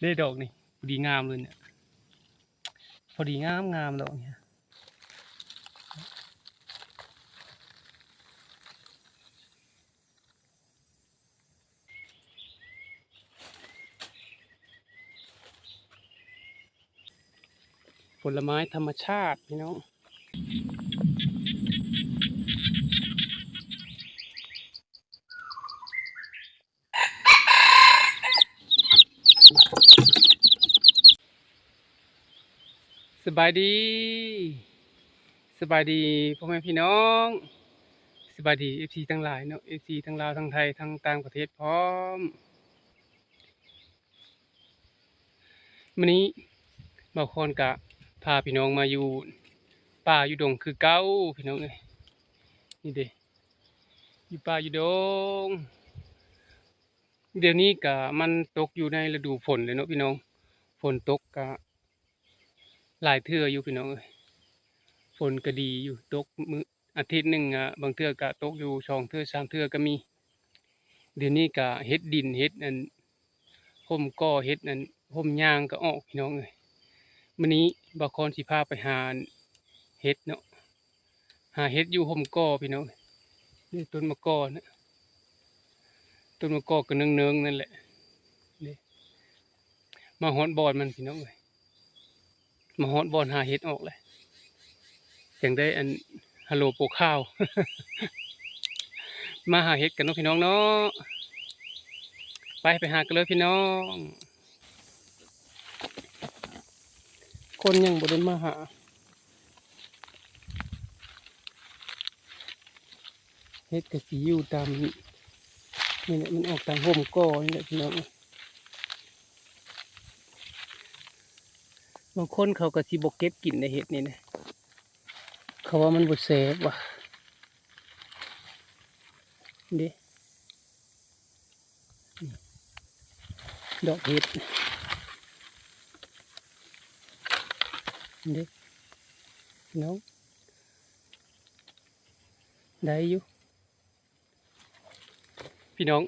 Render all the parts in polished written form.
ได้ดอกนี่พอดีงามเลยเนี่ยพอดีงามดอกเนี่ยผลไม้ธรรมชาติพี่น้องสบายดีสบายดีพ่อแม่พี่น้องสบายดีFCทั้งหลายเนาะFCทั้งลาวทั้งไทยทั้งต่างประเทศพร้อมวันนี้บ่าวคอนกะพาพี่น้องมาอยู่ป่าอยู่ดงคือเก้าพี่น้องเอ้ยนี่เด้อยู่ป่าอยู่ดงเดี๋ยวนี้กะมันตกอยู่ในฤดูฝนเลยเนาะพี่น้องฝนตกกะหลายเทื่ออยู่พี่น้องเอ้ยฝนก็ดีอยู่ตกมื้ออาทิตย์หนึ่งบางเทื่อก็ตกอยู่2เทื่อ3เทื่อก็มีเดี๋ยวนี้ก็เฮ็ดดินเฮ็ดอันห่มก่อเฮ็ดอันห่มยางก็ออกพี่น้องเอ้ยมื้อนี้บ่าวคอนสิพาไปหาเฮ็ดเนาะหาเฮ็ดอยู่ห่มก่อพี่น้องนี่ต้นมะกอกนะต้นมะกอกก็เนืองๆนั่นแหละนี่มาฮอดบอนมันพี่น้องเอ้ยมาฮอดบอนหาเฮ็ดออกเลยจังได้อันฮัลโหลโปรข้าว มาหาเฮ็ดกันเนาะพี่น้องเนาะไปหากันเลยพี่น้องคนยังบ่ได้มาหาเฮ็ดก็สิอยู่ตามนี่แหละมันออกตามห่มก่อนี่แหละพี่น้องบางคนเขาก็สิบ่เก็บกินได้เฮ็ดนี่นะเขาว่ามันบ่แซ่บว่ะเด้ดอกเห็ดเด้น้องได้อยู่พี่น้อง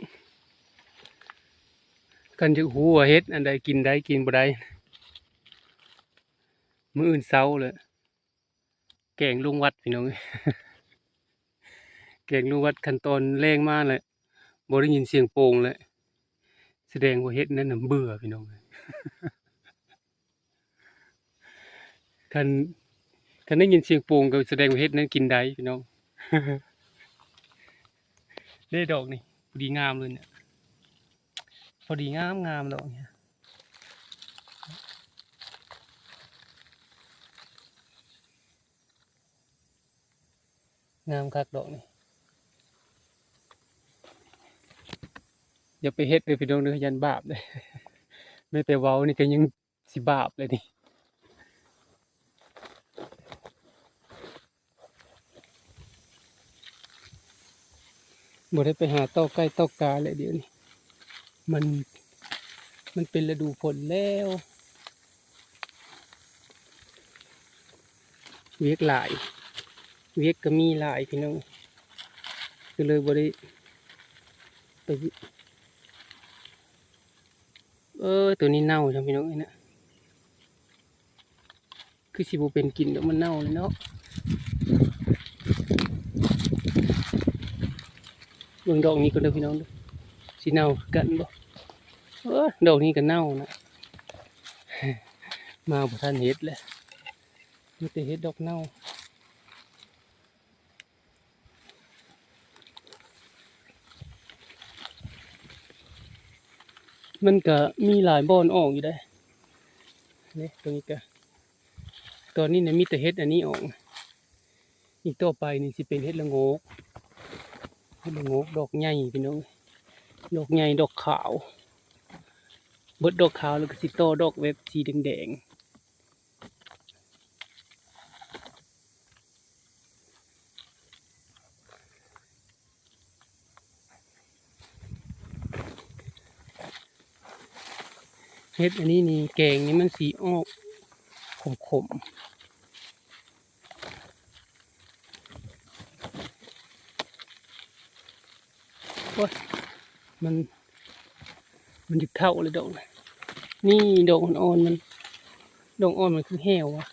กันจะหูว่าเฮ็ดอันใดกินได้กินบ่ได้มื้ออื่นเช้าเลยแกงลุงวัดพี่น้อง แกงลุงวัดขั้นตอนแรงมากเลยบ่ได้ยินเสียงโป่งเลยแสดงว่าเฮ็ดนั้นน่ะเบื่อพี่น้องคันคันได้ยินเสียงโป่งก็แสดงว่าเฮ็ดนั้นกินได้พี่น้อง ได้ดอกนี่พอดีงามเลยเนี่ยพอดีงามดอกเนี่ยงามคักดอกนี่อย่าไปเฮ็ดเลยพี่น้องเด้อยันบาปเลย แม้แต่เว้านี่ก็ยังสิบาปเลยนี่บ่ได้ไปหาเต้าไก่เต้ากาเลยเดี๋ยวนี้มันมันเป็นฤดูฝนแล้วเวียกหลายเวียกก็มีหลายพี่น้องก็เลยบ่ได้ไปตัวนี้เน่าจังพี่น้องเอ้ยนะคือสิบ่เป็นกินแล้วมันเน่าเลยเนาะเบิ่งดอกนี้ก็เด้อพี่น้องเด้อสิเน่ากันบ่ดอกนี้ก็เน่านะ มาบ่ทันเฮ็ดเลยมีแต่เฮ็ดดอกเน่ามันก็มีหลายบ่อนออกอยู่ได้นี่ตรงนี้ก็ตอนนี้เนี่ยมีแต่เฮ็ดอันนี้ออกอีกต่อไปนี่สิเป็นเฮ็ดละโงกเฮ็ดละโงกดอกใหญ่พี่น้องดอกใหญ่ดอกขาวเบิดดอกขาวแล้วก็สิต่อดอกแบบสีแดงๆเฮ็ดอันนี้นี่แกงนี่มันสีออกขมๆโอ้ยมันมันจะเข้าเลยดอกนะ นี่ดอกอ่อนๆมันดอกอ่อนมันคือแห้วอะ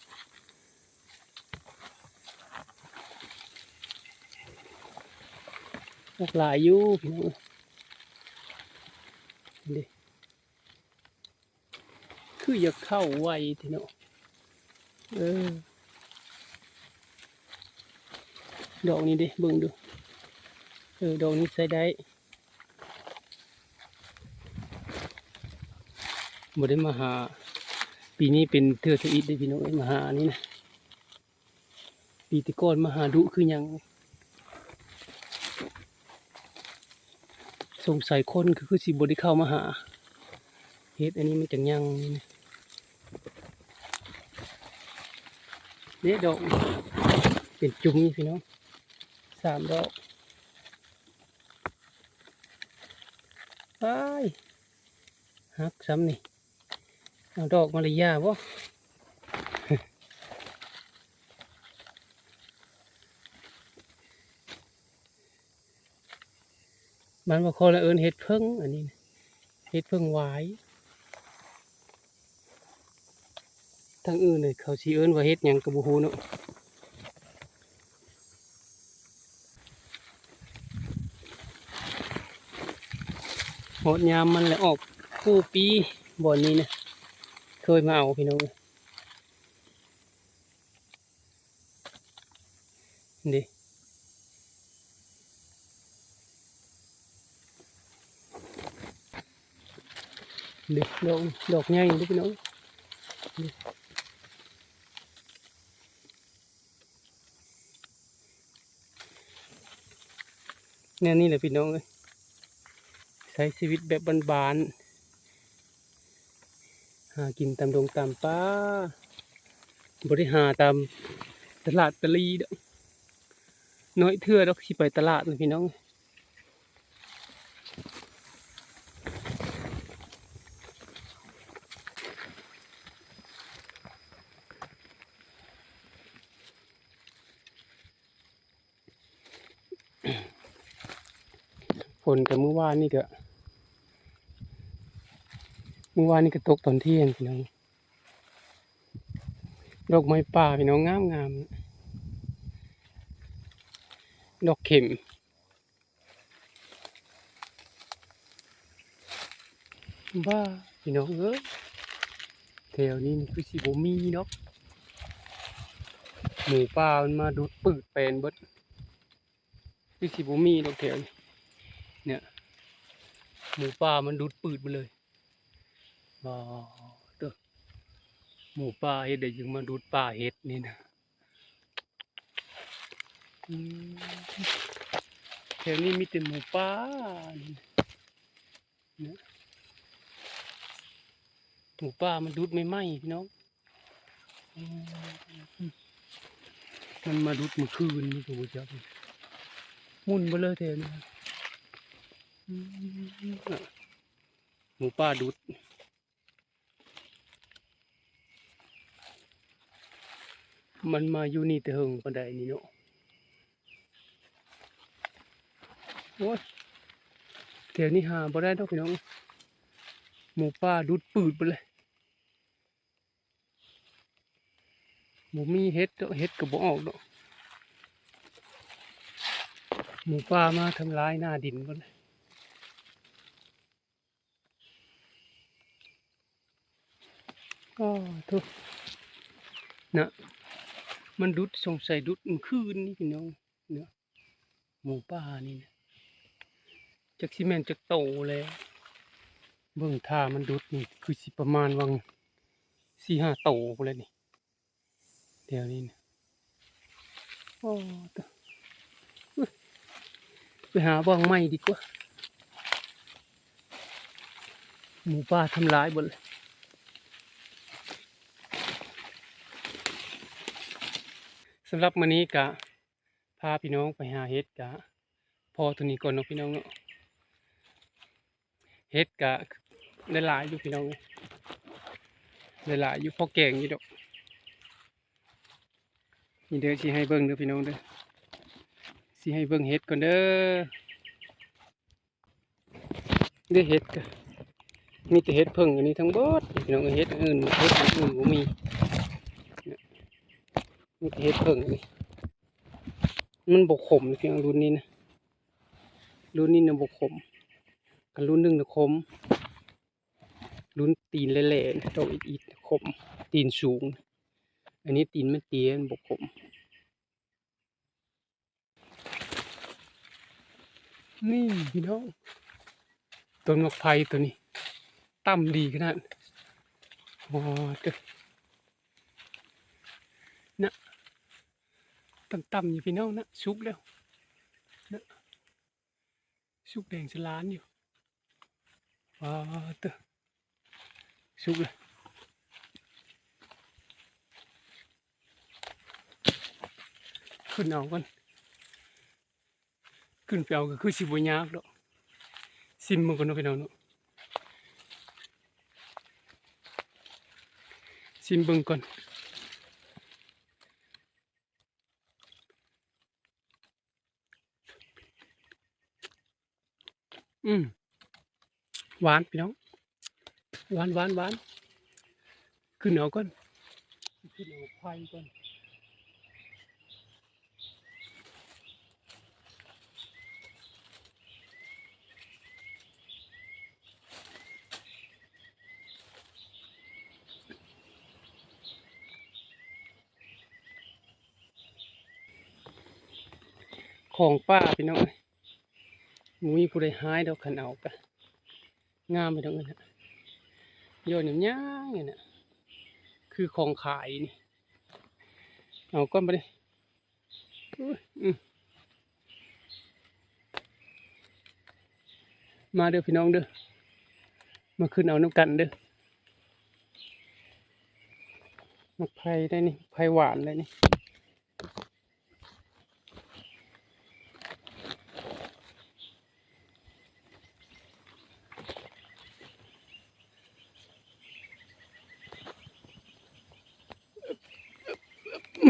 ดอกหลายอยู่พี่น้องเด้คืออยากเข้าไวทีเนาะเออดอกนี้เด้เบิ่งดูดอกนี้ใส่ได้บ่ได้มาหาปีนี้เป็นเทื่อทวีตได้พี่น้องมาหานี่นะปีที่ก่อนมาหาดุคือหยังสงสัยคนคือสิบ่ได้เข้ามาหาเฮ็ดอันนี้มันจังยังเนี่ยดอกเป็นจุ่มนี่พี่น้อง3 ดอกไปฮักซ้ำนี่เอาดอกมาเลยยาบ่บ้านบ่คนละเอิ้นเฮ็ดเพิ่งอันนี้เฮ็ดเพิ่งหวายทางอื่นเลยเขาสิเอิ้นว่าเฮ็ดหยังก็บ่ฮู้เนาะหมดยามมันแล้วออกคู่ปีบ่อนนี้นะเคยมาเอาพี่น้องนี่เด็กดอกใหญ่เด้อพี่น้องเนี่ยนี่แหละพี่น้องเอ้ยใช้ชีวิตแบบบ้านๆหากินตามดงตามป่าบ่ได้หาตามตลาดตะลีดอกน้อยเทื่อดอกสิไปตลาดนะพี่น้องฝนแต่เมื่อวานนี่ก็ตกตอนเที่ยงพี่น้องดอกไม้ป่าพี่น้องงามดอกเข็มบ้าพี่น้องเอ้ยแถวนี้นี่คือสิบ่มีเนาะหมูป่ามันมาดูดปืดแปลนเบิดคือสิบ่มีดอกแถวนี้เนี่ยหมูป่ามันดูดปืดไปเลยว้าวเด้อหมูป่าเฮ็ดได้ยังมาดูดป่าเฮ็ดนี่นะอืมแถวนี้มีแต่หมูป่านี่นะหมูป่ามันดูดไม่ไหมพี่น้องอืมมันมาดูดเมื่อคืนนี่ก็บ่จักมุ่นไปเลยแถวนี้อืมหมูป่าดูดมันมาอยู่นี่แต่เฮิงปานใดนี่เนาะโอ้ยแถวนี้หาบ่ได้ดอกพี่น้องหมูป่าดูดปืดไปเลยบ่มีเฮ็ดดอกเฮ็ดก็บ่ออกดอกหมูป่ามาทำลายหน้าดินหมดเลยก็ทุกนะมันดุดสงสัยดุดมันคืนนี่พี่น้องเนี่ยหมูป่านี่นะจักสิแม่นจักโตแล้วเบิ่งท่ามันดุดนี่คือสิประมาณวัง4-5 โตพู้นแหล้วนี่เดี๋ยวนี้นะโอ้ตะอุ๊ยไปหาบ้างใหม่ดีกว่าหมูป่าทำลายหมดเลยสำหรับมื้อนี้ก็พาพี่น้องไปหาเห็ดก็พอเท่านี้ก่อนเนาะพี่น้องเนาะเห็ดก็ได้หลายอยู่พี่น้องได้หลายอยู่พอแกงอยู่ดอกนี่เด้อสิให้เบิ่งเด้อพี่น้องเด้อสิให้เบิ่งเห็ดก่อนเด้อเด้อเห็ดก็ มีแต่เฮ็ดเพิ่งอันนี้ทั้งเบิดพี่น้องเฮ็ดอื่นเฮ็ดอันอื่นบ่มีเนี่ยมีแต่เฮ็ดเพิ่งอันนี้มันบ่ขมเลยพี่น้องรุ่นนี้นะรุ่นนี้น่ะบ่ขมกันรุ่นหนึงน่ะขมรุ่นตีนแหล่ๆดอกอิดๆขมตีนสูงอันนี้ตีนมันเตี้ยมันบ่ขมนี่พี่น้องต้นมะไฟตัวนี้ต่ำดีขนาดว้าวเด้อนะต่ำๆอยู่พี่น้องนะสุกแล้วนะสุกแดงสลานอยู่ว้าวเด้อสุกเลยขึ้นเอาก่อนขึ้นไปเอาก็คือสิบ่ยากดอกซิมมันก่อนเนาะพี่น้องเนาะซิมเบิ่งก่อนหวานพี่น้องหวานหวานหวานขึ้นเอาก่อนขึ้นเอาไฟก่อนของป้าพี่น้องบ่มีผู้ใดหายดอกคันเอากะงามพี่น้องเอ้ยนะยอดย่างๆนี่น่ะคือของขายนี่เอาก่อนบ่ได้อุ๊ยมาเด้อพี่น้องเด้อมาขึ้นเอาน้ำกันเด้อมักไผ่ได้นี่ไผ่หวานเลยนี่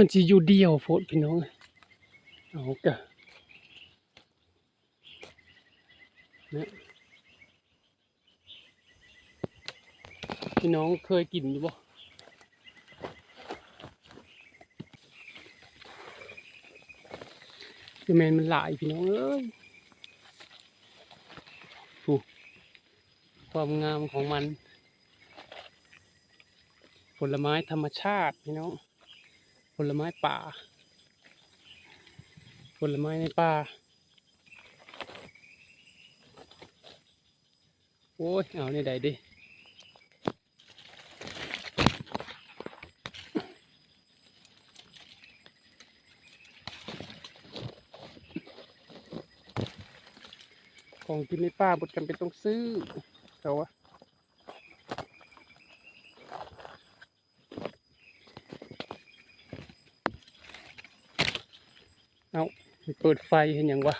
มันสิอยู่เดียวโพดพี่น้องเอากะนะพี่น้องเคยกินอยู่บ่คือแม่นมันหลายพี่น้องเอ้ยดูความงามของมันผลไม้ธรรมชาติพี่น้องผลไม้ป่าผลไม้ในป่าโอ้ยเอาในใดดิของกินในป่าบดจำเป็นต้องซื้อเขาวะเอาเปิดไฟเห็นอย่างวะ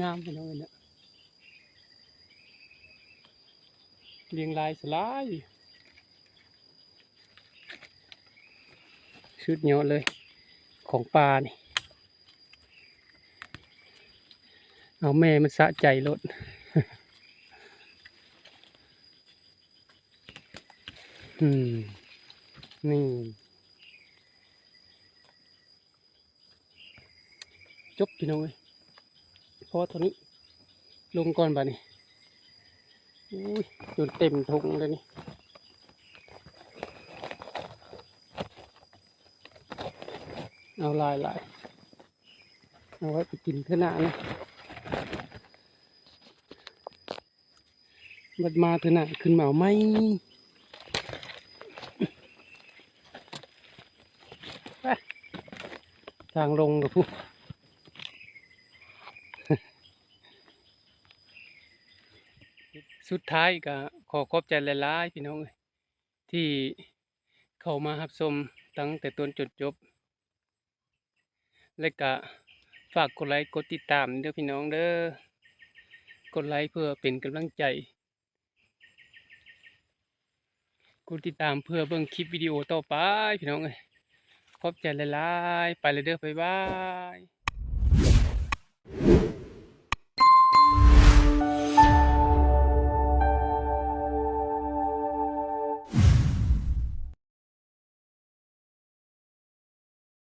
งามพี่น้องเนี่ยเรียงรายสลายชุดเยอะเลยของปลานี่เอาแม่มันสะใจรถนี่จบพี่น้องเลยพอเท่านี้ลงก่อนบ่านี่อุ้ยจนเต็มถุงเลยนี่เอาลายเอาไว้ไปกินเพื่อหน้านะบัดมาเถอะนะขึ้นมาเอาไหมทางลงกับผู้สุดท้ายก็ขอขอบใจหลายๆพี่น้องที่เข้ามารับชมตั้งแต่ต้นจนจบและก็ฝากกดไลค์กดติดตามเด้อพี่น้องเด้อกดไลค์เพื่อเป็นกำลังใจ กดติดตามเพื่อเบิ่งคลิปวิดีโอต่อไปพี่น้องเอ้ยขอบใจหลายๆไปเลยเด้อบ๊ายบาย